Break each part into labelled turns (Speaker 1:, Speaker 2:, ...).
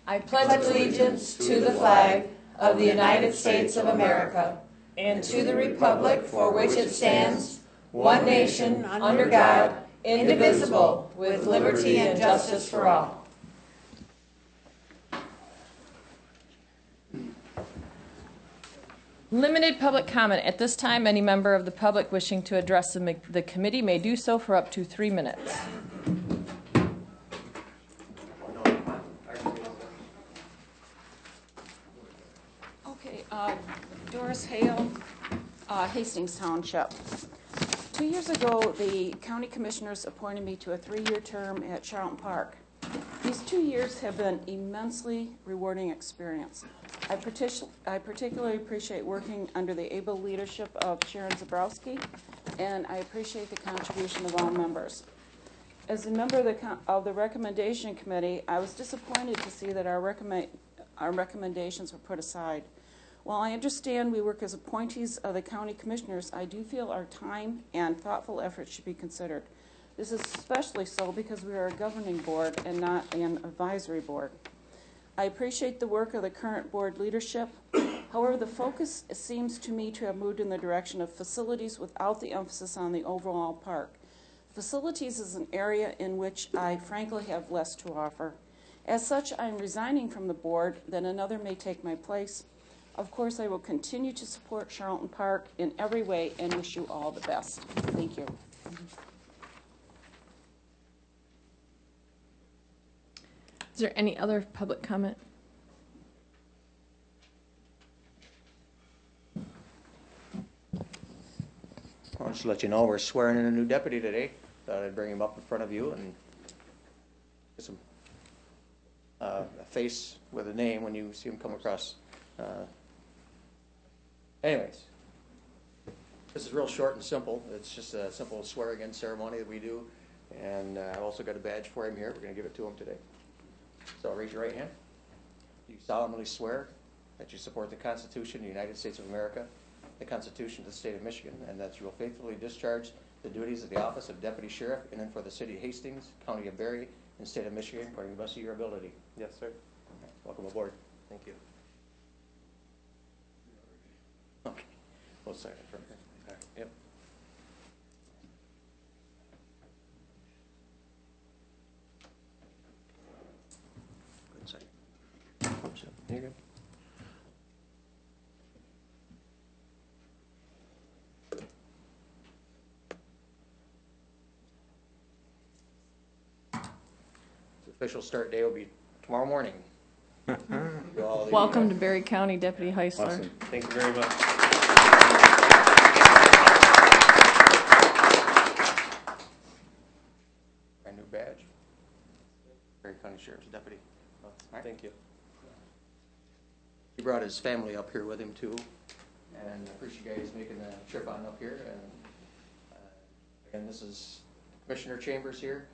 Speaker 1: I pledge allegiance to the flag of the United States of America and to the republic for which it stands, one nation, under God, indivisible, with liberty and justice for all. Limited public comment. At this time, any member of the public wishing to address the committee may do so for up to 3 minutes.
Speaker 2: Okay, Doris Hale, Hastings Township. 2 years ago, the county commissioners appointed me to a 3-year term at Charlton Park. These 2 years have been immensely rewarding experience. I particularly appreciate working under the able leadership of Sharon Zabrowski, and I appreciate the contribution of all members. As a member of the recommendation committee, I was disappointed to see that our recommendations were put aside. While I understand we work as appointees of the county commissioners, I do feel our time and thoughtful effort should be considered. This is especially so because we are a governing board and not an advisory board. I appreciate the work of the current board leadership. However, the focus seems to me to have moved in the direction of facilities without the emphasis on the overall park. Facilities is an area in which I frankly have less to offer. As such, I am resigning from the board, then another may take my place. Of course, I will continue to support Charlton Park in every way and wish you all the best. Thank you.
Speaker 1: Is there any other public comment?
Speaker 3: I'll just let you know we're swearing in a new deputy today. Thought I'd bring him up in front of you and get some a face with a name when you see him come across. Anyways, this is real short and simple. It's just a simple swearing-in ceremony that we do, and I've also got a badge for him here. We're going to give it to him today. So raise your right hand. Do you solemnly swear that you support the Constitution of the United States of America, the Constitution of the State of Michigan, and that you will faithfully discharge the duties of the office of Deputy Sheriff in and for the City of Hastings, County of Barry, and State of Michigan according to the best of your ability?
Speaker 4: Yes, sir.
Speaker 3: Welcome aboard.
Speaker 4: Thank you.
Speaker 3: Okay. We'll sign it from here.
Speaker 4: All right. Yep.
Speaker 3: Good sign.
Speaker 4: You're good.
Speaker 3: The official start day will be tomorrow morning.
Speaker 1: Welcome to Barry County, Deputy Heisler.
Speaker 4: Awesome. Thank you very much.
Speaker 3: My new badge. Barry County Sheriff's Deputy.
Speaker 4: Right. Thank you.
Speaker 3: He brought his family up here with him too, and I appreciate you guys making the trip on up here. And again, this is Commissioner Chambers here.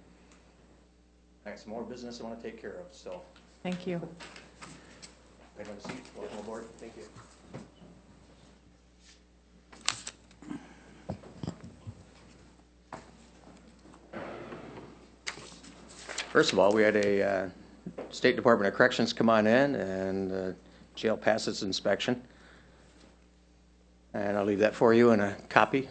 Speaker 3: I got some more business I want to take care of. So
Speaker 1: Thank you.
Speaker 3: have a seat. Welcome aboard. Thank you. First of all, we had a State Department of Corrections come on in, and jail passed its inspection. And I'll leave that for you in a copy.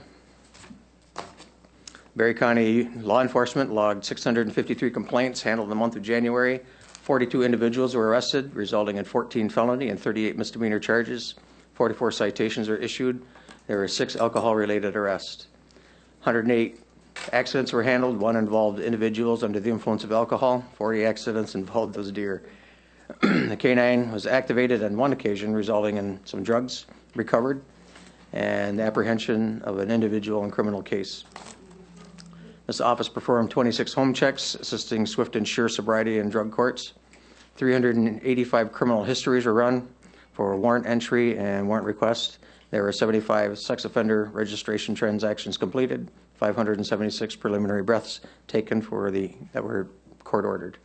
Speaker 3: Barry County Law Enforcement logged 653 complaints handled in the month of January. 42 individuals were arrested, resulting in 14 felony and 38 misdemeanor charges. 44 citations were issued. There were 6 alcohol-related arrests. 108 accidents were handled. 1 involved individuals under the influence of alcohol. 40 accidents involved those deer. The K-9 was activated on 1 occasion, resulting in some drugs recovered and the apprehension of an individual in criminal case. This office performed 26 home checks, assisting swift and sure sobriety in drug courts. 385 criminal histories were run for warrant entry and warrant request. There were 75 sex offender registration transactions completed, 576 preliminary breaths taken that were court ordered.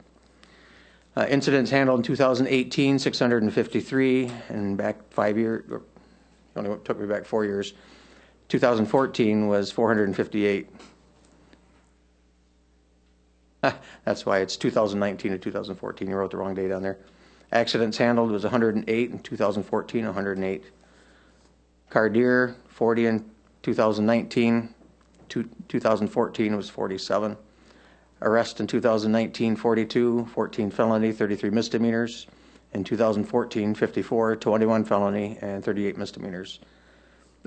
Speaker 3: Incidents handled in 2018, 653, and back 5 years, only took me back 4 years. 2014 was 458. That's why it's 2019 to 2014. You wrote the wrong date on there. Accidents handled was 108 in 2014, 108. Cardier, 40 in 2019, 2014 was 47. Arrest in 2019, 42, 14 felony, 33 misdemeanors. In 2014, 54, 21 felony, and 38 misdemeanors.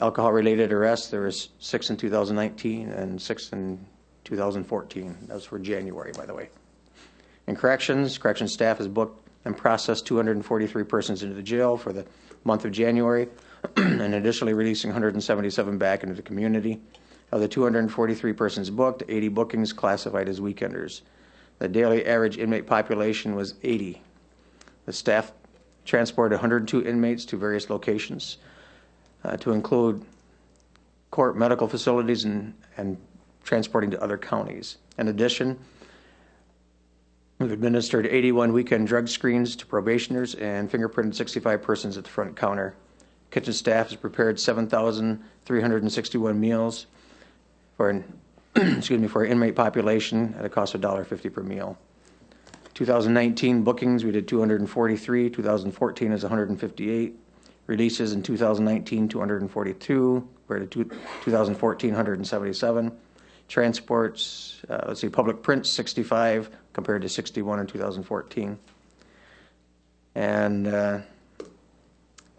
Speaker 3: Alcohol-related arrests, there was 6 in 2019 and 6 in 2014. That was for January, by the way. In corrections staff has booked and processed 243 persons into the jail for the month of January, and additionally releasing 177 back into the community. Of the 243 persons booked, 80 bookings classified as weekenders. The daily average inmate population was 80. The staff transported 102 inmates to various locations, to include court medical facilities and transporting to other counties. In addition, we've administered 81 weekend drug screens to probationers and fingerprinted 65 persons at the front counter. Kitchen staff has prepared 7,361 meals for an for an inmate population at a cost of $1.50 per meal. 2019 bookings, we did 243. 2014 is 158. Releases in 2019, 242. We're at 2014, 177. Transports, public prints, 65 compared to 61 in 2014. And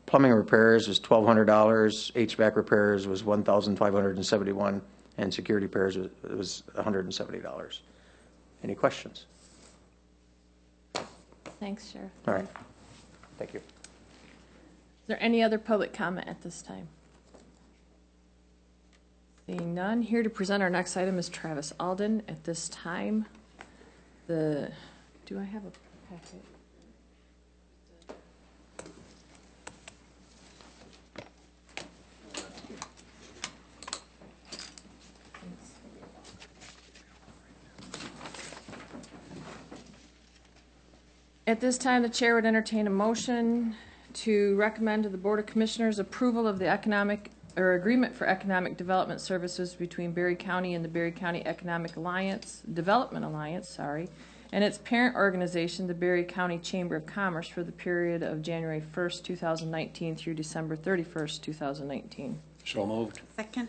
Speaker 3: plumbing repairs was $1,200. HVAC repairs was $1,571. And security repairs was $170. Any questions?
Speaker 1: Thanks, Sheriff.
Speaker 3: All right. Thank you.
Speaker 1: Is there any other public comment at this time? Seeing none, here to present our next item is Travis Alden. At this time, do I have a packet? At this time, the chair would entertain a motion to recommend to the Board of Commissioners approval of the agreement for economic development services between Berry County and the Berry County Economic Development Alliance, and its parent organization, the Berry County Chamber of Commerce, for the period of January 1st, 2019 through December 31st, 2019.
Speaker 5: So moved.
Speaker 6: Second.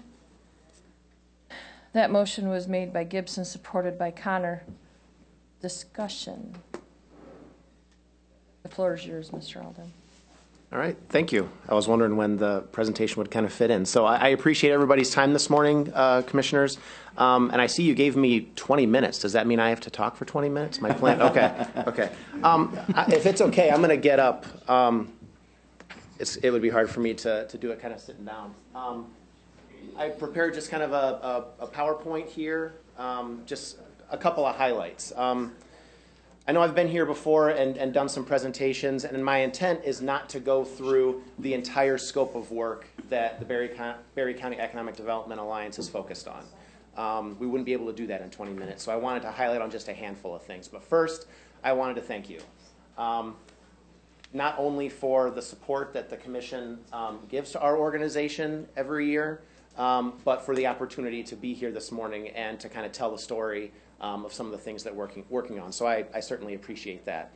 Speaker 1: That motion was made by Gibson, supported by Connor. Discussion. The floor is yours, Mr. Alden.
Speaker 7: All right, thank you. I was wondering when the presentation would kind of fit in. So I appreciate everybody's time this morning, commissioners. And I see you gave me 20 minutes. Does that mean I have to talk for 20 minutes? My plan? Okay, okay. If it's okay, I'm going to get up. It would be hard for me to do it kind of sitting down. I prepared just kind of a PowerPoint here, just a couple of highlights. I know I've been here before and done some presentations, and my intent is not to go through the entire scope of work that the Berry County Economic Development Alliance is focused on. We wouldn't be able to do that in 20 minutes, so I wanted to highlight on just a handful of things. But first, I wanted to thank you, not only for the support that the Commission gives to our organization every year, but for the opportunity to be here this morning and to kind of tell the story of some of the things that we're working on. So I certainly appreciate that.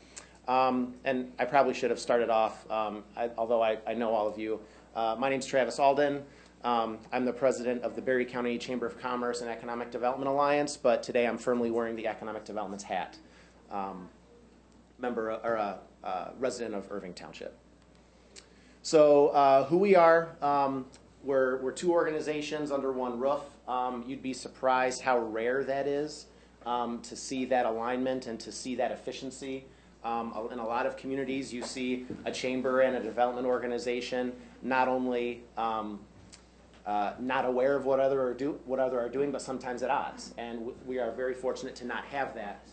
Speaker 7: And I probably should have started off, although I know all of you. My name's Travis Alden. I'm the president of the Berry County Chamber of Commerce and Economic Development Alliance, but today I'm firmly wearing the Economic Development's hat. Member or a resident of Irving Township. So who we are, we're two organizations under one roof. You'd be surprised how rare that is. To see that alignment and to see that efficiency. In a lot of communities, you see a chamber and a development organization not only not aware of what other are doing, but sometimes at odds. And we are very fortunate to not have that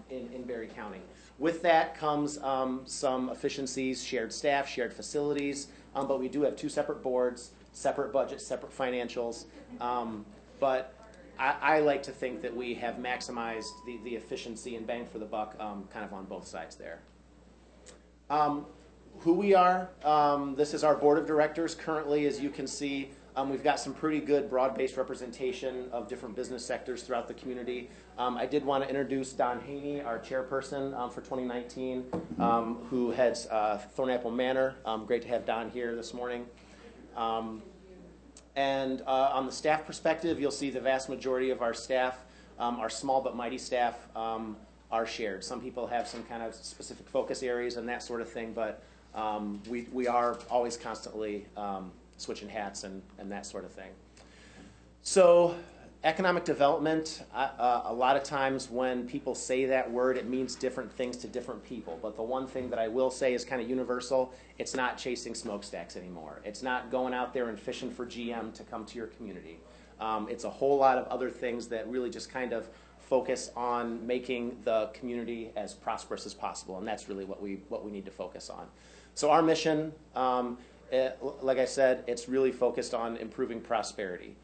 Speaker 7: in Berry County. With that comes some efficiencies, shared staff, shared facilities, but we do have two separate boards, separate budgets, separate financials. But I like to think that we have maximized the efficiency and bang for the buck kind of on both sides there. Who we are, this is our board of directors. Currently, as you can see, We've got some pretty good broad-based representation of different business sectors throughout the community. I did want to introduce Don Haney, our chairperson for 2019, who heads Thornapple Manor. Great to have Don here this morning. And on the staff perspective, you'll see the vast majority of our staff, our small but mighty staff, are shared. Some people have some kind of specific focus areas and that sort of thing, but we are always constantly switching hats and that sort of thing. So economic development, a lot of times when people say that word, it means different things to different people. But the one thing that I will say is kind of universal. It's not chasing smokestacks anymore. It's not going out there and fishing for GM to come to your community. It's a whole lot of other things that really just kind of focus on making the community as prosperous as possible, and that's really what we need to focus on. So our mission, like I said, it's really focused on improving prosperity.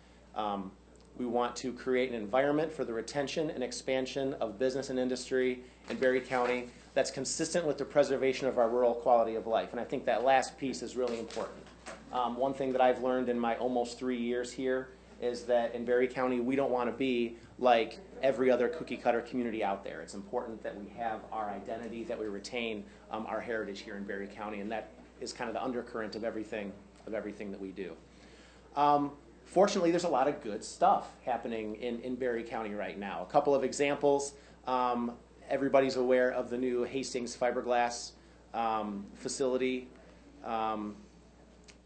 Speaker 7: We want to create an environment for the retention and expansion of business and industry in Berry County that's consistent with the preservation of our rural quality of life, and I think that last piece is really important. One thing that I've learned in my almost 3 years here is that in Berry County, we don't want to be like every other cookie-cutter community out there. It's important that we have our identity, that we retain our heritage here in Berry County, and that is kind of the undercurrent of everything that we do. Fortunately, there's a lot of good stuff happening in Berry County right now. A couple of examples. Everybody's aware of the new Hastings fiberglass facility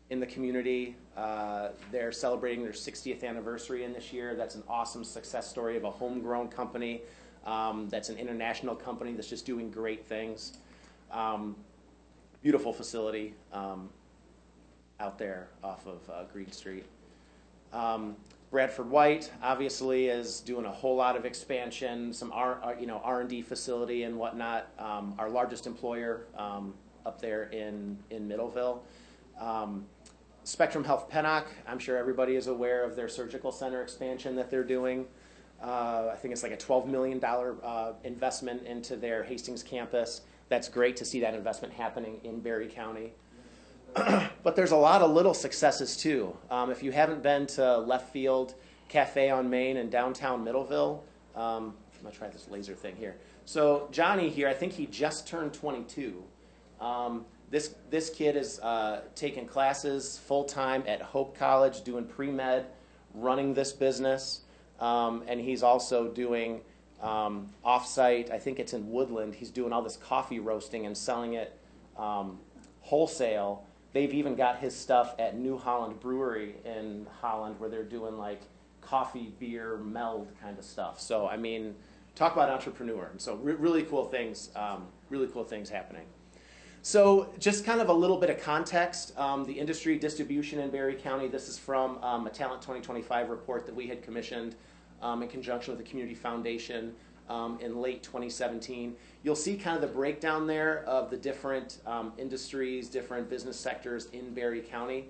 Speaker 7: in the community. They're celebrating their 60th anniversary in this year. That's an awesome success story of a homegrown company that's an international company that's just doing great things. Beautiful facility out there off of Green Street. Bradford White obviously is doing a whole lot of expansion, some R&D facility and whatnot. Our largest employer up there in Middleville. Spectrum Health Pennock, I'm sure everybody is aware of their surgical center expansion that they're doing. I think it's like a $12 million investment into their Hastings campus. That's great to see that investment happening in Berry County. But there's a lot of little successes too. If you haven't been to Left Field Cafe on Main in downtown Middleville, I'm going to try this laser thing here. So Johnny here, I think he just turned 22. This kid is taking classes full-time at Hope College, doing pre-med, running this business, and he's also doing off-site, I think it's in Woodland, he's doing all this coffee roasting and selling it wholesale. They've even got his stuff at New Holland Brewery in Holland where they're doing like coffee, beer, meld kind of stuff. So, I mean, talk about entrepreneur. And so really cool things happening. So just kind of a little bit of context, the industry distribution in Berry County, this is from a Talent 2025 report that we had commissioned in conjunction with the Community Foundation in late 2017. You'll see kind of the breakdown there of the different industries, different business sectors in Berry County.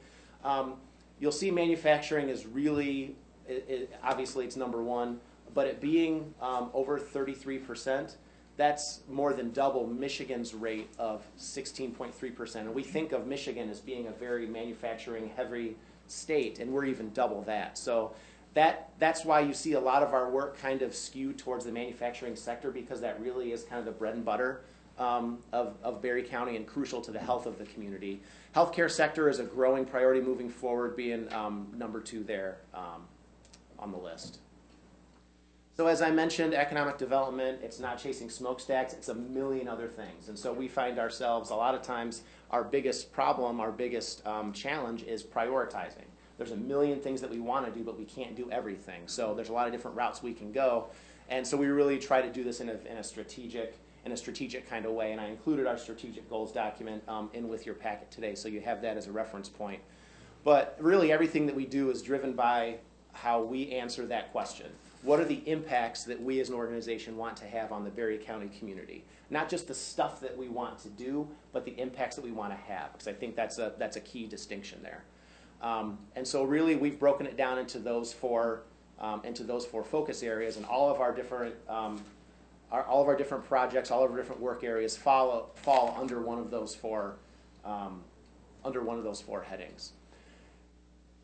Speaker 7: You'll see manufacturing is really, obviously it's number one, but it being over 33%, that's more than double Michigan's rate of 16.3%. And we think of Michigan as being a very manufacturing-heavy state, and we're even double that. So that's why you see a lot of our work kind of skewed towards the manufacturing sector, because that really is kind of the bread and butter of Berry County and crucial to the health of the community. Healthcare sector is a growing priority moving forward, being number 2 there on the list. So as I mentioned, economic development, it's not chasing smokestacks, it's a million other things. And so we find ourselves, a lot of times, our biggest problem, our biggest challenge is prioritizing. There's a million things that we want to do, but we can't do everything. So there's a lot of different routes we can go. And so we really try to do this in a strategic kind of way. And I included our strategic goals document in with your packet today, so you have that as a reference point. But really everything that we do is driven by how we answer that question. What are the impacts that we as an organization want to have on the Berry County community? Not just the stuff that we want to do, but the impacts that we want to have, because I think that's a key distinction there. And so really we've broken it down into those four focus areas, and all of our different projects, all of our different work areas fall under one of those four headings.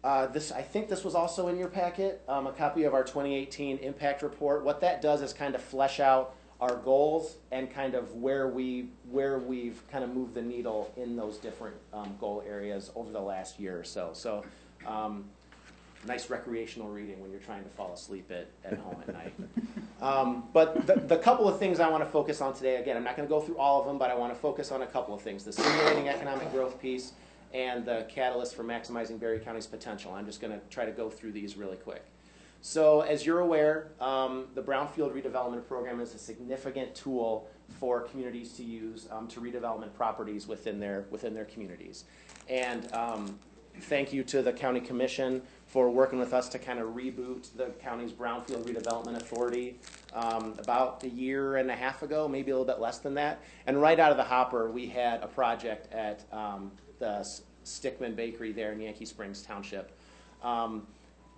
Speaker 7: I think this was also in your packet, a copy of our 2018 impact report. What that does is kind of flesh out our goals and kind of where we've kind of moved the needle in those different goal areas over the last year or so. So nice recreational reading when you're trying to fall asleep at home at night. But the couple of things I want to focus on today, again, I'm not going to go through all of them, but I want to focus on a couple of things. The stimulating economic growth piece and the catalyst for maximizing Berry County's potential. I'm just going to try to go through these really quick. So as you're aware, the Brownfield Redevelopment Program is a significant tool for communities to use to redevelopment properties within their communities. And thank you to the County Commission for working with us to kind of reboot the county's Brownfield Redevelopment Authority about a year and a half ago, maybe a little bit less than that. And right out of the hopper, we had a project at the Stickman Bakery there in Yankee Springs Township.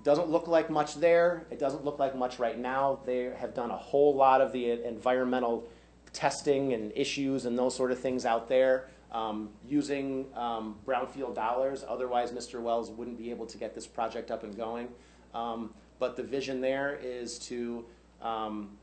Speaker 7: Doesn't look like much there. It doesn't look like much right now. They have done a whole lot of the environmental testing and issues and those sort of things out there using brownfield dollars. Otherwise, Mr. Wells wouldn't be able to get this project up and going. But the vision there is to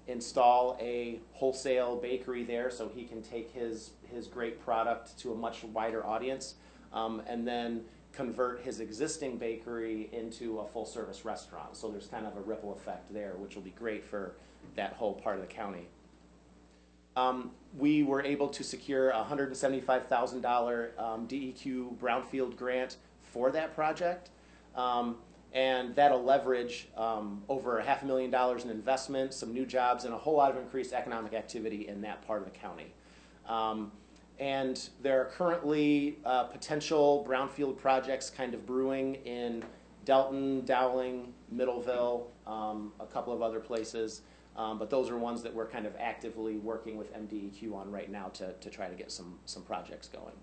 Speaker 7: install a wholesale bakery there so he can take his great product to a much wider audience, and then convert his existing bakery into a full-service restaurant. So there's kind of a ripple effect there, which will be great for that whole part of the county. We were able to secure a $175,000 DEQ Brownfield grant for that project, and that'll leverage over $500,000 in investment, some new jobs, and a whole lot of increased economic activity in that part of the county. And there are currently potential brownfield projects kind of brewing in Delton, Dowling, Middleville, a couple of other places. But those are ones that we're kind of actively working with MDEQ on right now to try to get some projects going.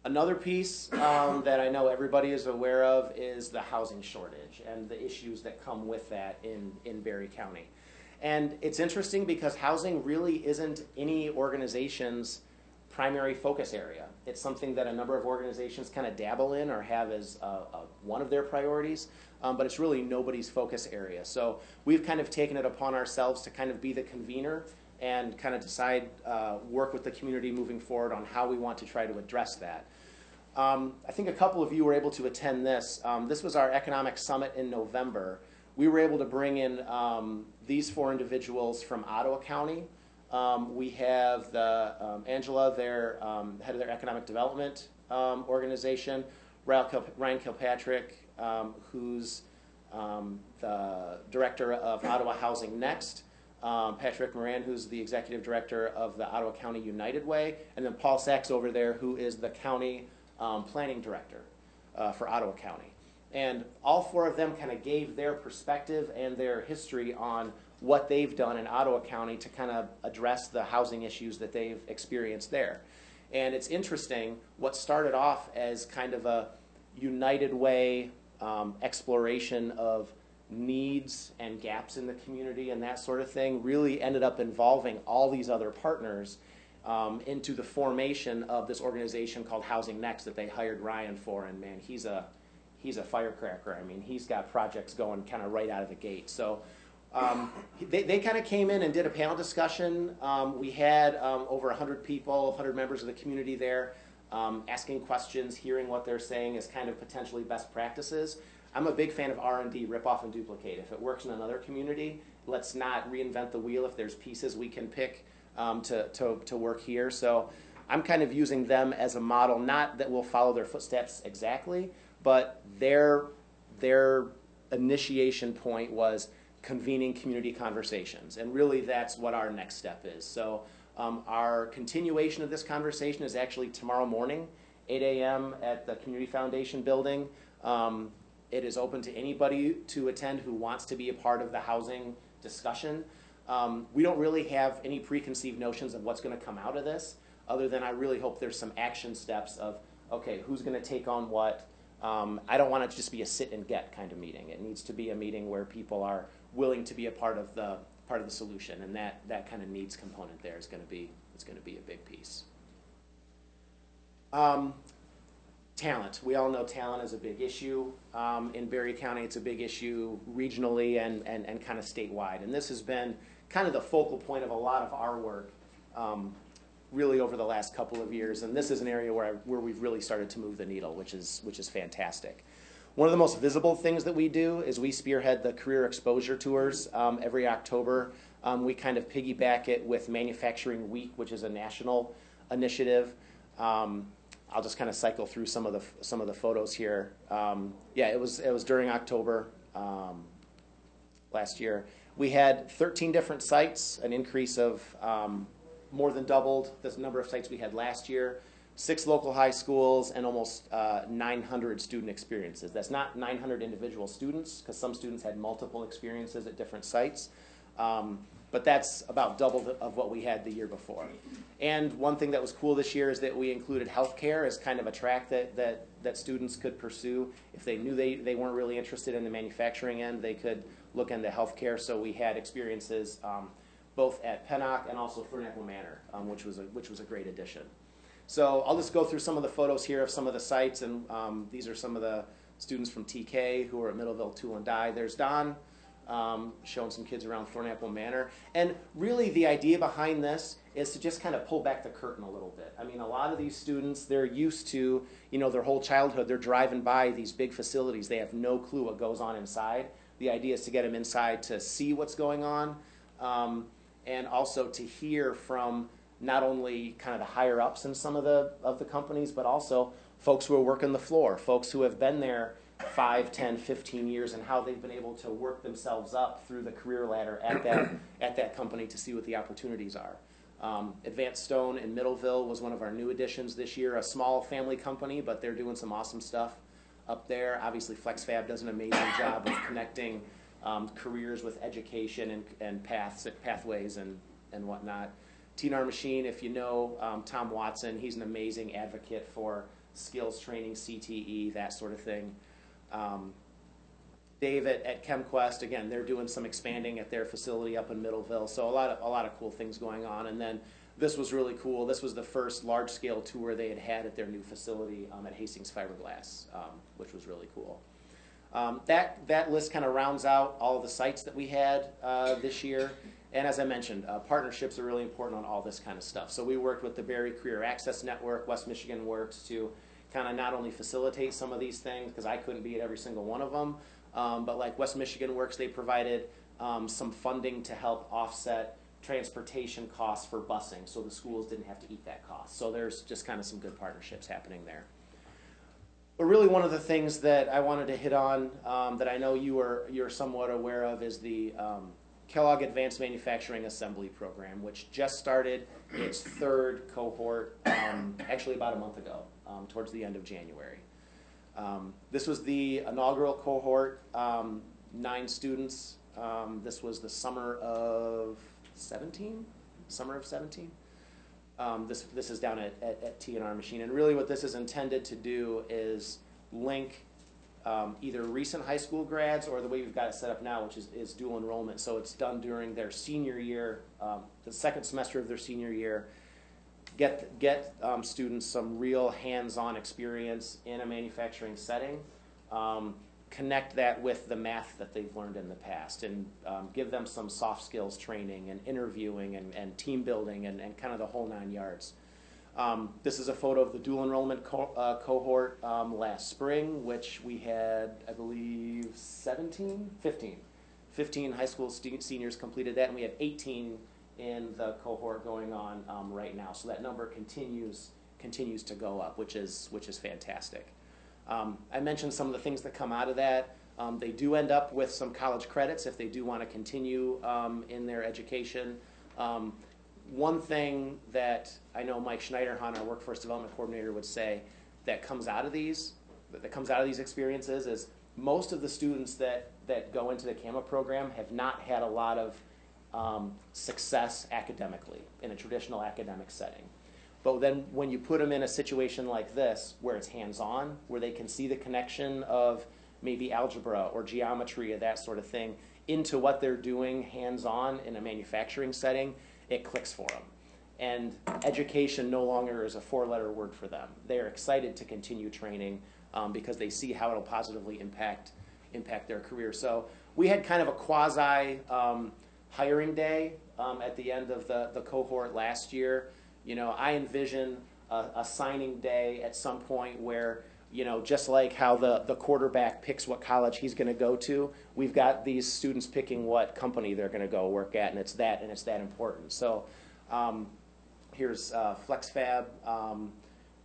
Speaker 7: Another piece that I know everybody is aware of is the housing shortage and the issues that come with that in Berry County. And it's interesting because housing really isn't any organization's primary focus area. It's something that a number of organizations kind of dabble in or have as one of their priorities, but it's really nobody's focus area. So we've kind of taken it upon ourselves to kind of be the convener and kind of decide, work with the community moving forward on how we want to try to address that. I think a couple of you were able to attend this. This was our economic summit in November. We were able to bring in these four individuals from Ottawa County. We have Angela, their head of their economic development organization, Ryan Kilpatrick, who's the director of Ottawa Housing Next, Patrick Moran, who's the executive director of the Ottawa County United Way, and then Paul Sachs over there, who is the county planning director for Ottawa County. And all four of them kind of gave their perspective and their history on what they've done in Ottawa County to kind of address the housing issues that they've experienced there. And it's interesting, what started off as kind of a United Way exploration of needs and gaps in the community and that sort of thing really ended up involving all these other partners into the formation of this organization called Housing Next that they hired Ryan for. And man, he's a firecracker. I mean, he's got projects going kind of right out of the gate. So they kind of came in and did a panel discussion. We had over 100 people, 100 members of the community there asking questions, hearing what they're saying as kind of potentially best practices. I'm a big fan of R&D, rip off and duplicate. If it works in another community, let's not reinvent the wheel. If there's pieces we can pick to work here. So I'm kind of using them as a model, not that we'll follow their footsteps exactly, but their initiation point was convening community conversations. And really that's what our next step is. So our continuation of this conversation is actually tomorrow morning, 8 a.m. at the Community Foundation building. It is open to anybody to attend who wants to be a part of the housing discussion. We don't really have any preconceived notions of what's going to come out of this, other than I really hope there's some action steps of, okay, who's going to take on what. I don't want it to just be a sit and get kind of meeting. It needs to be a meeting where people are willing to be a part of the solution, and that kind of needs component there is going to be a big piece. Talent. We all know talent is a big issue in Berry County. It's a big issue regionally and kind of statewide. And this has been kind of the focal point of a lot of our work really over the last couple of years. And this is an area where we've really started to move the needle, which is fantastic. One of the most visible things that we do is we spearhead the career exposure tours every October. We kind of piggyback it with Manufacturing Week, which is a national initiative. I'll just kind of cycle through some of the photos here. Yeah, it was during October last year. We had 13 different sites, an increase of more than doubled the number of sites we had last year. 6 local high schools and almost 900 student experiences. That's not 900 individual students, because some students had multiple experiences at different sites. But that's about double of what we had the year before. And one thing that was cool this year is that we included healthcare as kind of a track that students could pursue. If they knew they weren't really interested in the manufacturing end, they could look into healthcare. So we had experiences both at Pennock and also Thornapple Manor, which was a great addition. So I'll just go through some of the photos here of some of the sites, and these are some of the students from TK who are at Middleville Tool and Die. There's Don showing some kids around Thornapple Manor. And really the idea behind this is to just kind of pull back the curtain a little bit. I mean, a lot of these students, they're used to, their whole childhood, they're driving by these big facilities. They have no clue what goes on inside. The idea is to get them inside to see what's going on, and also to hear from not only kind of the higher ups in some of the companies, but also folks who are working the floor, folks who have been there 5, 10, 15 years, and how they've been able to work themselves up through the career ladder at that company to see what the opportunities are. Advanced Stone in Middleville was one of our new additions this year, a small family company, but they're doing some awesome stuff up there. Obviously, FlexFab does an amazing job of connecting careers with education and pathways and whatnot. TNR Machine, if you know Tom Watson, he's an amazing advocate for skills training, CTE, that sort of thing. Dave at ChemQuest, again, they're doing some expanding at their facility up in Middleville, so a lot of cool things going on. And then this was really cool. This was the first large-scale tour they had at their new facility at Hastings Fiberglass, which was really cool. That list kind of rounds out all of the sites that we had this year. And as I mentioned, partnerships are really important on all this kind of stuff. So we worked with the Berry Career Access Network, West Michigan Works, to kind of not only facilitate some of these things, because I couldn't be at every single one of them, but like West Michigan Works, they provided some funding to help offset transportation costs for busing, so the schools didn't have to eat that cost. So there's just kind of some good partnerships happening there. But really one of the things that I wanted to hit on that I know you're somewhat aware of is the Kellogg Advanced Manufacturing Assembly Program, which just started its 3rd cohort actually about a month ago, towards the end of January. This was the inaugural cohort, 9 students. This was the summer of 17? Summer of 17? This is down at TNR Machine. And really what this is intended to do is link either recent high school grads or the way we've got it set up now, which is dual enrollment. So it's done during their senior year, the 2nd semester of their senior year. Get students some real hands-on experience in a manufacturing setting. Connect that with the math that they've learned in the past, and give them some soft skills training and interviewing and team building and kind of the whole 9 yards. This is a photo of the dual enrollment cohort last spring, which we had, I believe, 15 high school seniors completed that, and we have 18 in the cohort going on right now. So that number continues to go up, which is fantastic. I mentioned some of the things that come out of that. They do end up with some college credits if they do want to continue in their education. One thing that I know Mike Schneiderhan, our workforce development coordinator, would say that comes out of these experiences is most of the students that go into the CAMA program have not had a lot of success academically in a traditional academic setting. But then when you put them in a situation like this, where it's hands-on, where they can see the connection of maybe algebra or geometry or that sort of thing into what they're doing hands-on in a manufacturing setting, it clicks for them. and education no longer is a four-letter word for them. They are excited to continue training because they see how it'll positively impact their career. So we had kind of a quasi hiring day at the end of the cohort last year. You know, I envision a signing day at some point where, you know, just like how the quarterback picks what college he's going to go to, we've got these students picking what company they're going to go work at, and it's that important. So here's FlexFab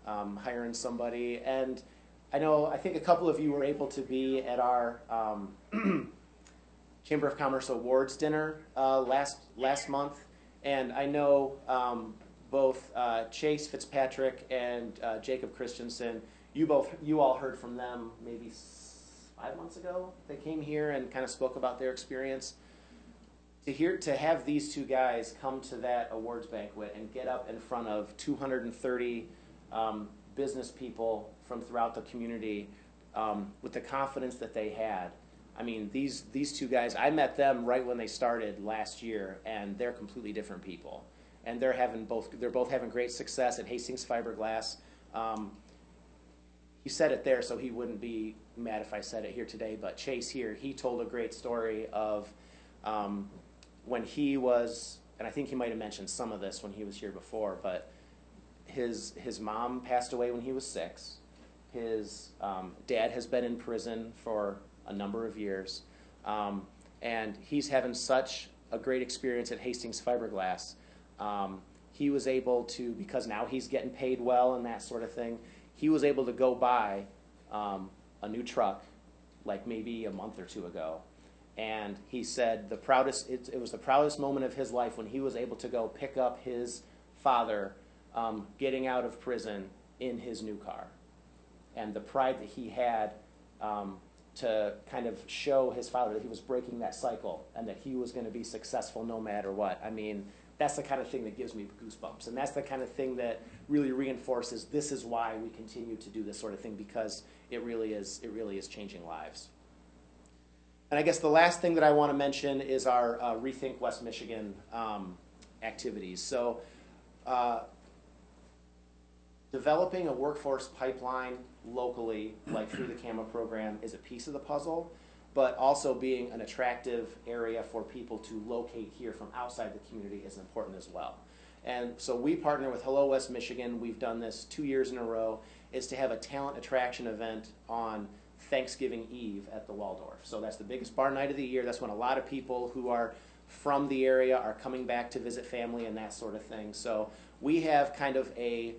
Speaker 7: hiring somebody, and I think a couple of you were able to be at our Chamber of Commerce Awards dinner last month, and I know both Chase Fitzpatrick and Jacob Christensen. You all heard from them maybe 5 months ago. They came here and kind of spoke about their experience. To have these two guys come to that awards banquet and get up in front of 230 business people from throughout the community with the confidence that they had. I mean, these two guys, I met them right when they started last year, and they're completely different people. And they're both having great success at Hastings Fiberglass. He said it there, so he wouldn't be mad if I said it here today. But Chase here, he told a great story of when he was, and I think he might have mentioned some of this when he was here before, but his mom passed away when he was 6. His dad has been in prison for a number of years, and he's having such a great experience at Hastings Fiberglass. He was able to, because now he's getting paid well and that sort of thing, he was able to go buy a new truck like maybe a month or two ago. And he said it was the proudest moment of his life when he was able to go pick up his father getting out of prison in his new car. And the pride that he had to kind of show his father that he was breaking that cycle and that he was going to be successful no matter what. I mean, that's the kind of thing that gives me goosebumps. And that's the kind of thing that really reinforces this is why we continue to do this sort of thing, because it really is changing lives. And I guess the last thing that I want to mention is our Rethink West Michigan activities. So developing a workforce pipeline locally, like through the CAMA program, is a piece of the puzzle, but also being an attractive area for people to locate here from outside the community is important as well. And so we partner with Hello West Michigan. We've done this 2 years in a row, is to have a talent attraction event on Thanksgiving Eve at the Waldorf. So that's the biggest bar night of the year. That's when a lot of people who are from the area are coming back to visit family and that sort of thing. So we have kind of a,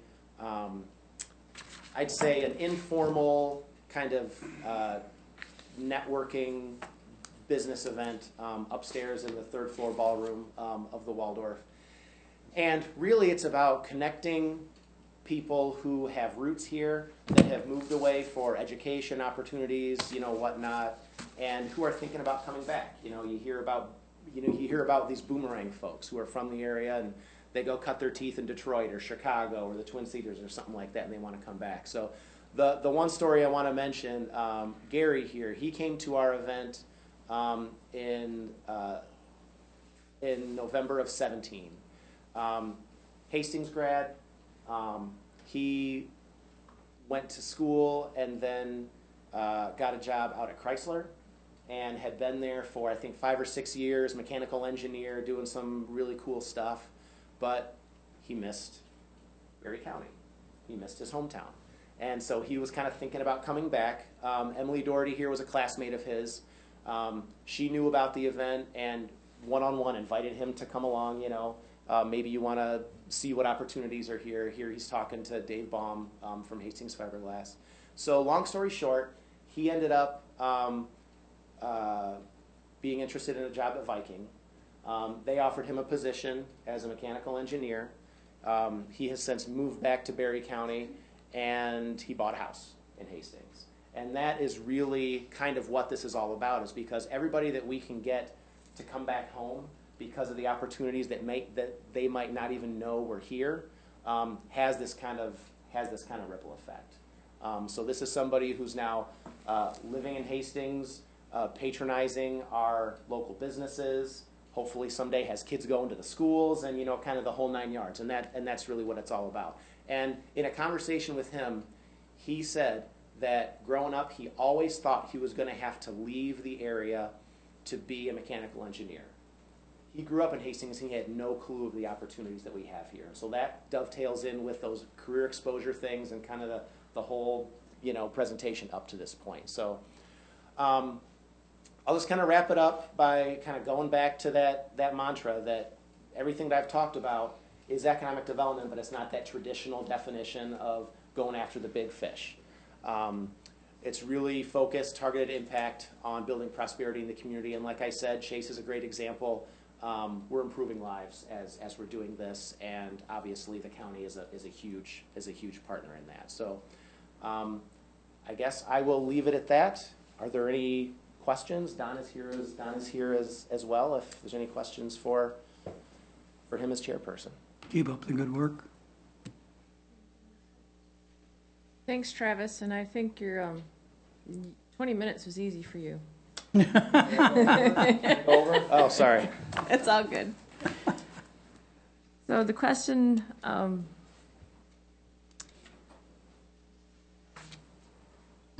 Speaker 7: I'd say an informal kind of networking business event upstairs in the 3rd floor ballroom of the Waldorf. And really it's about connecting people who have roots here, that have moved away for education opportunities, whatnot, and who are thinking about coming back. You hear about these boomerang folks who are from the area and they go cut their teeth in Detroit or Chicago or the Twin Cities or something like that, and they want to come back. So the one story I want to mention, Gary here, he came to our event in November of 17. Hastings grad. He went to school and then got a job out at Chrysler and had been there for, I think, 5 or 6 years, mechanical engineer, doing some really cool stuff. But he missed Berry County. He missed his hometown. And so he was kind of thinking about coming back. Emily Doherty here was a classmate of his. She knew about the event and one-on-one invited him to come along, maybe you want to see what opportunities are here. Here he's talking to Dave Baum from Hastings Fiberglass. So long story short, he ended up being interested in a job at Viking. They offered him a position as a mechanical engineer. He has since moved back to Berry County, and he bought a house in Hastings. And that is really kind of what this is all about, is because everybody that we can get to come back home because of the opportunities that they might not even know were here, has this kind of ripple effect. So this is somebody who's now living in Hastings, patronizing our local businesses, hopefully someday has kids going to the schools and, kind of the whole 9 yards. And that's really what it's all about. And in a conversation with him, he said that growing up, he always thought he was going to have to leave the area to be a mechanical engineer. He grew up in Hastings, and he had no clue of the opportunities that we have here. So that dovetails in with those career exposure things and kind of the whole, presentation up to this point. So I'll just kind of wrap it up by kind of going back to that mantra that everything that I've talked about is economic development, but it's not that traditional definition of going after the big fish. It's really focused, targeted impact on building prosperity in the community. And like I said, Chase is a great example. We're improving lives as we're doing this, and obviously the county is a huge partner in that. So I guess I will leave it at that. Are there any questions? Don is here as well. If there's any questions for him as chairperson.
Speaker 5: Keep up the good work.
Speaker 1: Thanks, Travis, and I think your 20 minutes was easy for you.
Speaker 7: Over? Oh, sorry.
Speaker 1: It's all good. So the question,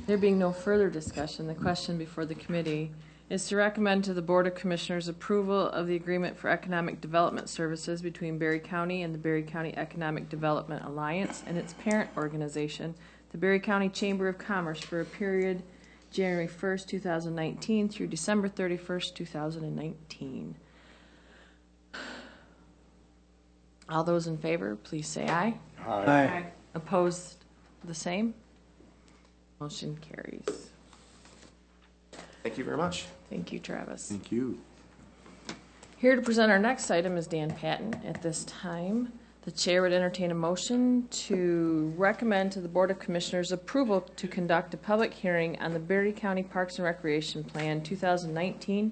Speaker 1: there being no further discussion, the question before the committee is to recommend to the Board of Commissioners approval of the agreement for economic development services between Berry County and the Berry County Economic Development Alliance and its parent organization, the Berry County Chamber of Commerce, for a period January 1st, 2019 through December 31st, 2019. All those in favor, please say aye.
Speaker 5: Aye.
Speaker 1: Opposed, the same. Motion carries.
Speaker 7: Thank you very much.
Speaker 1: Thank you, Travis.
Speaker 5: Thank you.
Speaker 1: Here to present our next item is Dan Patton. At this time, the chair would entertain a motion to recommend to the Board of Commissioners approval to conduct a public hearing on the Berry County Parks and Recreation Plan 2019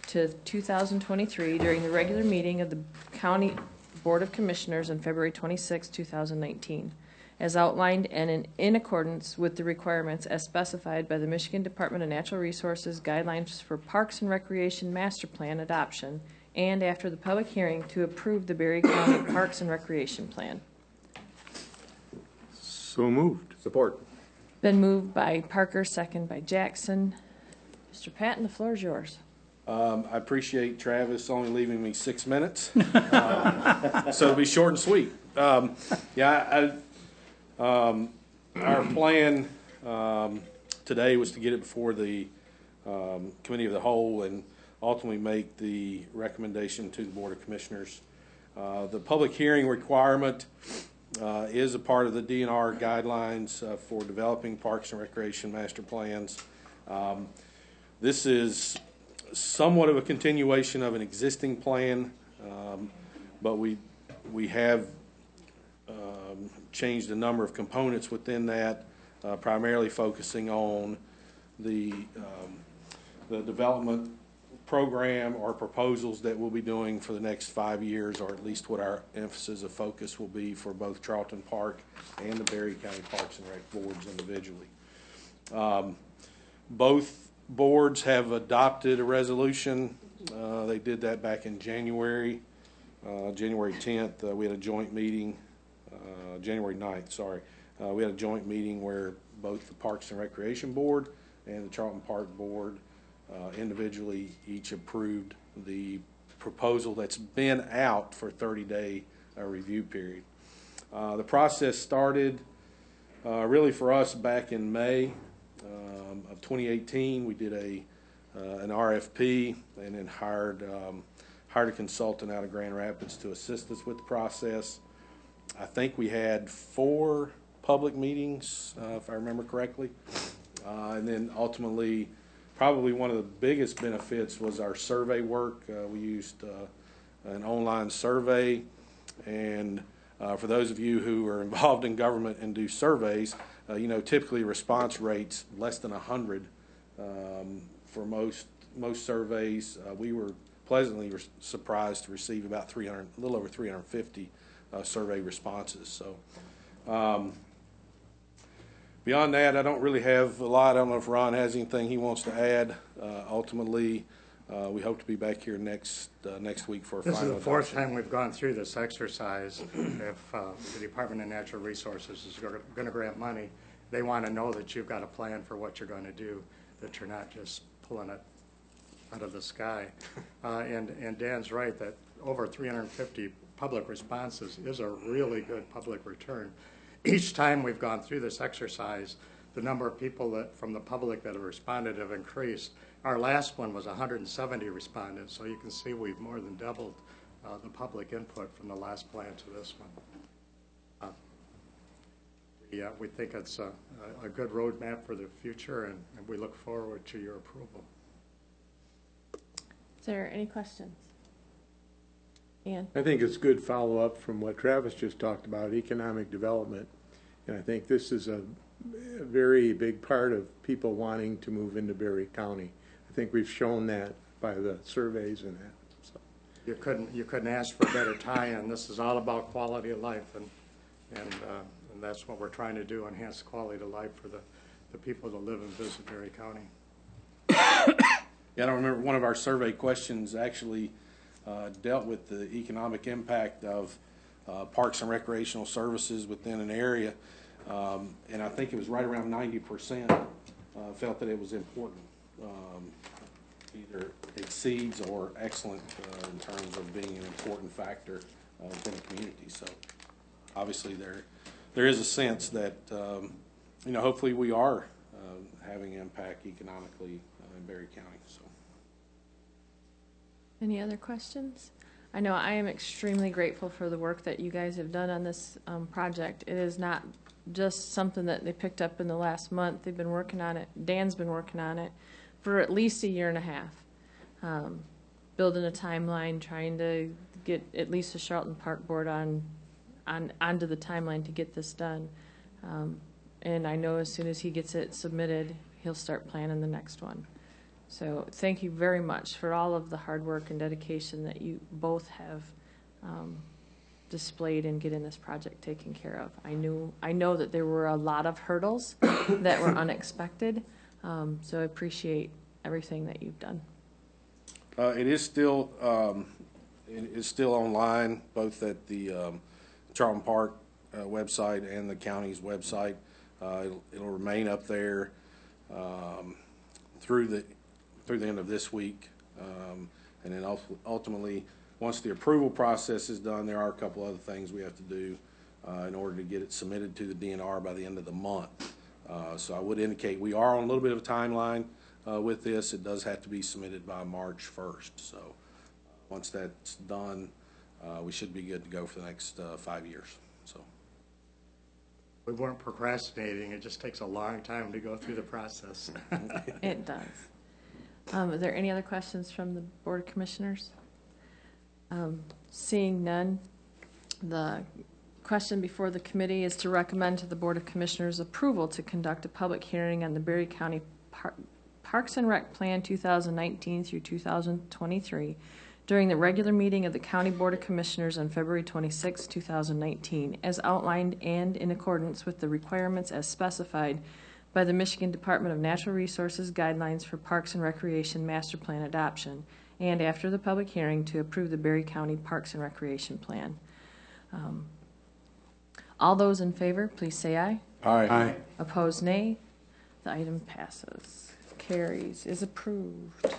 Speaker 1: to 2023 during the regular meeting of the County Board of Commissioners on February 26, 2019, as outlined and in accordance with the requirements as specified by the Michigan Department of Natural Resources Guidelines for Parks and Recreation Master Plan adoption, and after the public hearing to approve the Berry County Parks and Recreation Plan.
Speaker 5: So moved.
Speaker 4: Support.
Speaker 1: Been moved by Parker, second by Jackson. Mr. Patton, the floor is yours.
Speaker 6: I appreciate Travis only leaving me 6 minutes, so it'll be short and sweet. Our plan today was to get it before the Committee of the Whole and ultimately make the recommendation to the Board of Commissioners. The public hearing requirement is a part of the DNR guidelines for developing parks and recreation master plans. This is somewhat of a continuation of an existing plan, but we have changed a number of components within that, primarily focusing on the development program or proposals that we'll be doing for the next 5 years, or at least what our emphasis of focus will be for both Charlton Park and the Berry County Parks and Rec boards individually. Both boards have adopted a resolution. They did that back in January 10th. We had a joint meeting, January 9th, sorry. We had a joint meeting where both the Parks and Recreation Board and the Charlton Park Board individually each approved the proposal that's been out for a 30-day review period. The process started really for us back in May of 2018. We did an RFP and then hired a consultant out of Grand Rapids to assist us with the process. I think we had 4 public meetings, if I remember correctly, and then ultimately probably one of the biggest benefits was our survey work. We used an online survey, and for those of you who are involved in government and do surveys, typically response rates less than 100 for most surveys. We were pleasantly surprised to receive about 300, a little over 350 survey responses. So beyond that, I don't really have a lot. I don't know if Ron has anything he wants to add. Ultimately, We hope to be back here next week for a
Speaker 8: This is
Speaker 6: final
Speaker 8: the fourth
Speaker 6: adoption.
Speaker 8: time we've gone through this exercise. If the Department of Natural Resources is going to grant money, they want to know that you've got a plan for what you're going to do, that you're not just pulling it out of the sky. And Dan's right that over 350 public responses is a really good public return. Each time we've gone through this exercise, the number of people that from the public that have responded have increased. Our last one was 170 respondents, so you can see we've more than doubled the public input from the last plan to this one. We think it's a good roadmap for the future, and we look forward to your approval.
Speaker 1: Is there any questions? Ian?
Speaker 9: I think it's good follow-up from what Travis just talked about, economic development. And I think this is a very big part of people wanting to move into Berry County. I think we've shown that by the surveys and that. So.
Speaker 8: You couldn't ask for a better tie-in. This is all about quality of life, and that's what we're trying to do, enhance the quality of life for the people that live and visit Berry County.
Speaker 6: Yeah, I don't remember, one of our survey questions actually dealt with the economic impact of parks and recreational services within an area. And I think it was right around 90% felt that it was important, either exceeds or excellent in terms of being an important factor within the community. So obviously there is a sense that, hopefully we are having impact economically in Berry County. So.
Speaker 1: Any other questions? I know I am extremely grateful for the work that you guys have done on this project. It is not just something that they picked up in the last month. They've been working on it. Dan's been working on it for at least a year and a half, building a timeline, trying to get at least the Charlton Park Board onto the timeline to get this done. And I know as soon as he gets it submitted, he'll start planning the next one. So thank you very much for all of the hard work and dedication that you both have displayed in getting this project taken care of. I know that there were a lot of hurdles that were unexpected, so I appreciate everything that you've done.
Speaker 6: It is still online, both at the Charlton Park website and the county's website. It'll remain up there through the end of this week, and then ultimately, once the approval process is done, there are a couple other things we have to do in order to get it submitted to the DNR by the end of the month. So I would indicate we are on a little bit of a timeline with this. It does have to be submitted by March 1st. So once that's done, we should be good to go for the next 5 years. So
Speaker 8: We weren't procrastinating. It just takes a long time to go through the process.
Speaker 1: It does. Are there any other questions from the Board of Commissioners? Seeing none, the question before the committee is to recommend to the Board of Commissioners approval to conduct a public hearing on the Berry County Parks and Rec Plan 2019 through 2023 during the regular meeting of the County Board of Commissioners on February 26, 2019, as outlined and in accordance with the requirements as specified by the Michigan Department of Natural Resources Guidelines for Parks and Recreation Master Plan Adoption, and after the public hearing to approve the Berry County Parks and Recreation Plan. All those in favor, please say aye.
Speaker 9: Aye.
Speaker 1: Opposed, nay. The item passes, carries, is approved.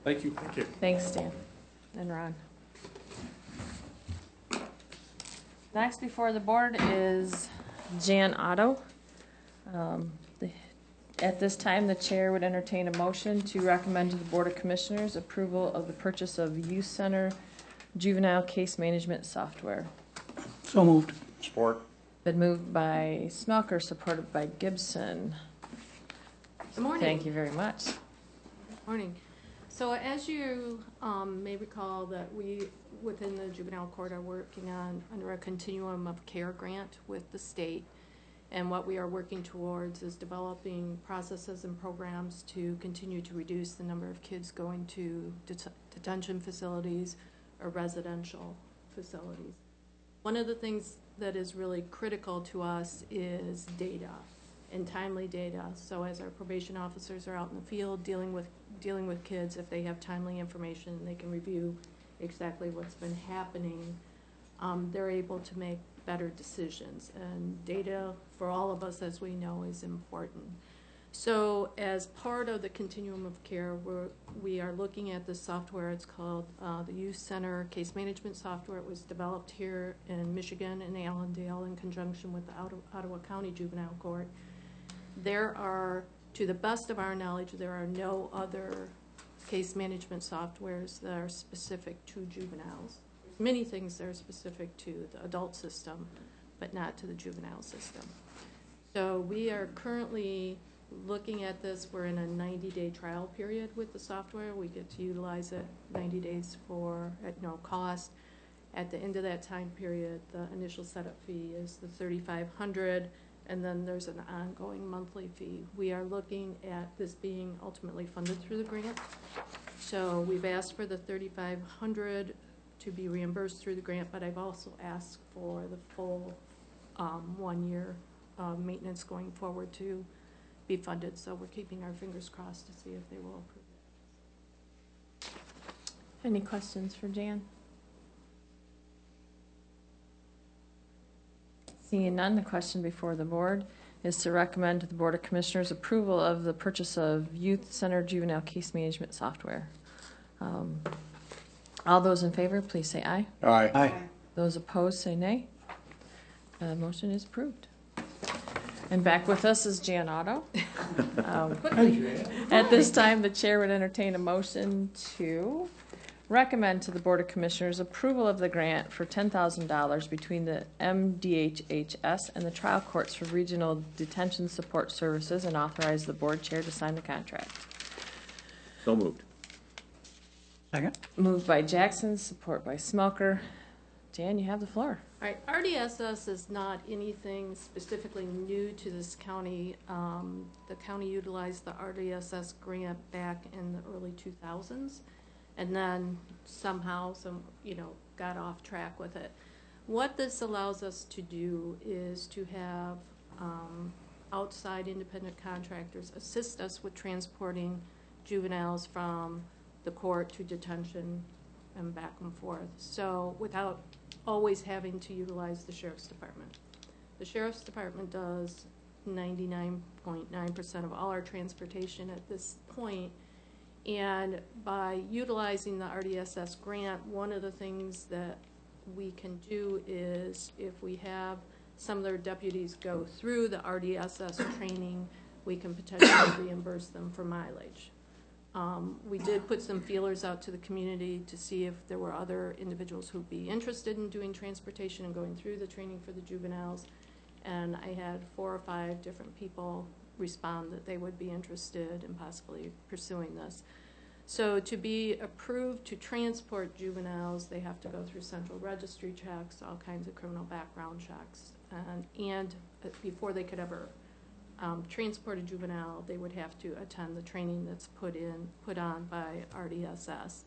Speaker 6: thank you.
Speaker 8: Thank you.
Speaker 1: Thanks, Dan and Ron. Next before the board is Jan Otto. At this time, the chair would entertain a motion to recommend to the Board of Commissioners approval of the purchase of Youth Center juvenile case management software.
Speaker 5: So moved.
Speaker 6: Support.
Speaker 1: Been moved by Smelker, supported by Gibson.
Speaker 10: Good morning.
Speaker 1: Thank you very much.
Speaker 10: Morning. So as you may recall that we, within the juvenile court, are working on under a continuum of care grant with the state. And what we are working towards is developing processes and programs to continue to reduce the number of kids going to detention facilities or residential facilities. One of the things that is really critical to us is data. and timely data. So as our probation officers are out in the field dealing with kids, if they have timely information, they can review exactly what's been happening. They're able to make better decisions, and data for all of us, as we know, is important. So as part of the continuum of care, we are looking at this software. It's called the Youth Center Case Management Software. It was developed here in Michigan, in Allendale, in conjunction with the Ottawa County Juvenile Court. There are, to the best of our knowledge, there are no other case management softwares that are specific to juveniles. Many things that are specific to the adult system, but not to the juvenile system. So we are currently looking at this. We're in a 90-day trial period with the software. We get to utilize it 90 days at no cost. At the end of that time period, the initial setup fee is the $3,500, and then there's an ongoing monthly fee. We are looking at this being ultimately funded through the grant. So we've asked for the $3,500 to be reimbursed through the grant, but I've also asked for the full 1 year maintenance going forward to be funded. So we're keeping our fingers crossed to see if they will approve it.
Speaker 1: Any questions for Jan? Seeing none, the question before the board is to recommend to the Board of Commissioners approval of the purchase of Youth Center Juvenile Case Management Software. All those in favor, please say aye.
Speaker 9: Aye.
Speaker 5: Aye.
Speaker 1: Those opposed, say nay. The motion is approved. And back with us is Jan Otto. At this time, the chair would entertain a motion to recommend to the Board of Commissioners approval of the grant for $10,000 between the MDHHS and the trial courts for regional detention support services, and authorize the board chair to sign the contract.
Speaker 5: So moved. Second?
Speaker 1: Moved by Jackson, support by Smelker. Jan, you have the floor.
Speaker 10: All right, RDSS is not anything specifically new to this county. The county utilized the RDSS grant back in the early 2000s, and then somehow got off track with it. What this allows us to do is to have outside independent contractors assist us with transporting juveniles from the court to detention and back and forth. So without always having to utilize the Sheriff's Department. The Sheriff's Department does 99.9% of all our transportation at this point. And by utilizing the RDSS grant, one of the things that we can do is, if we have some of their deputies go through the RDSS training, we can potentially reimburse them for mileage. We did put some feelers out to the community to see if there were other individuals who'd be interested in doing transportation and going through the training for the juveniles. And I had 4 or 5 different people respond that they would be interested in possibly pursuing this. So to be approved to transport juveniles, they have to go through central registry checks, all kinds of criminal background checks, and before they could ever transport a juvenile, they would have to attend the training that's put on by RDSS.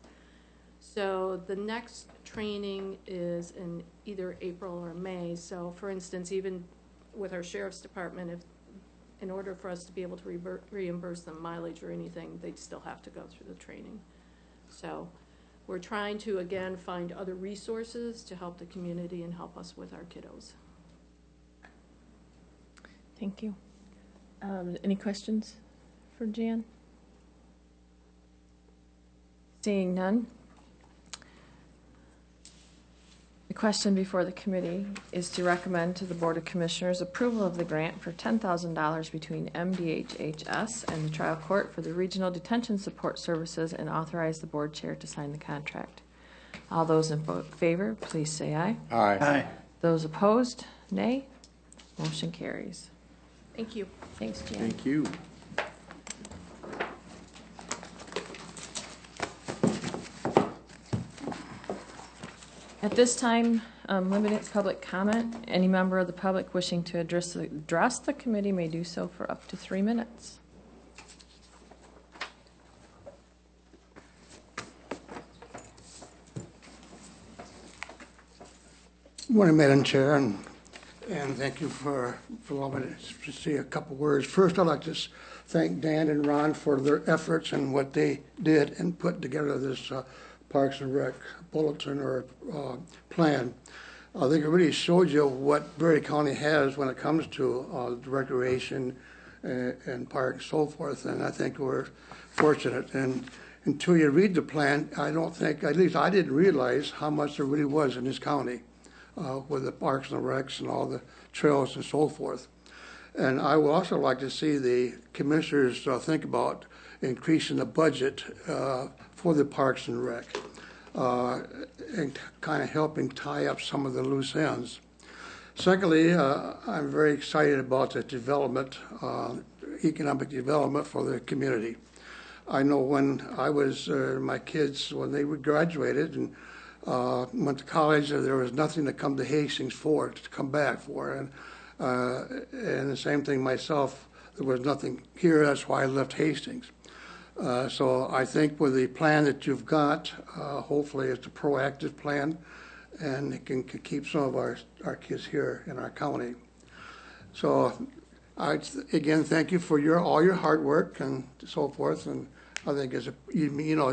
Speaker 10: So the next training is in either April or May. So for instance, even with our Sheriff's Department, if in order for us to be able to reimburse them mileage or anything, they'd still have to go through the training. So we're trying to, again, find other resources to help the community and help us with our kiddos.
Speaker 1: Thank you. Any questions for Jan? Seeing none. The question before the committee is to recommend to the Board of Commissioners approval of the grant for $10,000 between MDHHS and the trial court for the regional detention support services, and authorize the board chair to sign the contract. All those in favor, please say aye.
Speaker 9: Aye.
Speaker 5: Aye.
Speaker 1: Those opposed, nay. Motion carries.
Speaker 10: Thank you.
Speaker 1: Thanks, Jan.
Speaker 9: Thank you.
Speaker 1: At this time, limited public comment. Any member of the public wishing to address the committee may do so for up to 3 minutes.
Speaker 11: Good morning, Madam Chair and and thank you for allowing me to say a couple words. First, I'd like to thank Dan and Ron for their efforts and what they did in putting together this Parks and Rec bulletin or plan. I think it really showed you what Berry County has when it comes to recreation and parks, so forth, and I think we're fortunate. And until you read the plan, I don't think, at least I didn't realize how much there really was in this county with the parks and the recs and all the trails and so forth. And I would also like to see the commissioners think about increasing the budget for the parks and rec and kind of helping tie up some of the loose ends. Secondly, I'm very excited about the development, economic development for the community. I know when I was, my kids, when they graduated and went to college, there was nothing to come to Hastings for, to come back for. And the same thing myself, there was nothing here, that's why I left Hastings. So I think with the plan that you've got, hopefully it's a proactive plan, and it can keep some of our kids here in our county. So again, thank you for all your hard work and so forth, and I think it's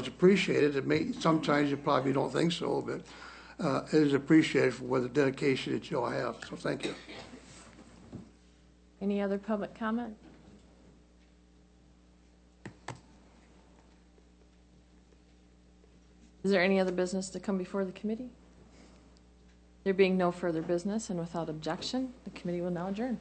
Speaker 11: appreciated. Sometimes you probably don't think so, but it is appreciated for the dedication that you all have. So thank you.
Speaker 1: Any other public comment? Is there any other business to come before the committee? There being no further business and without objection, the committee will now adjourn.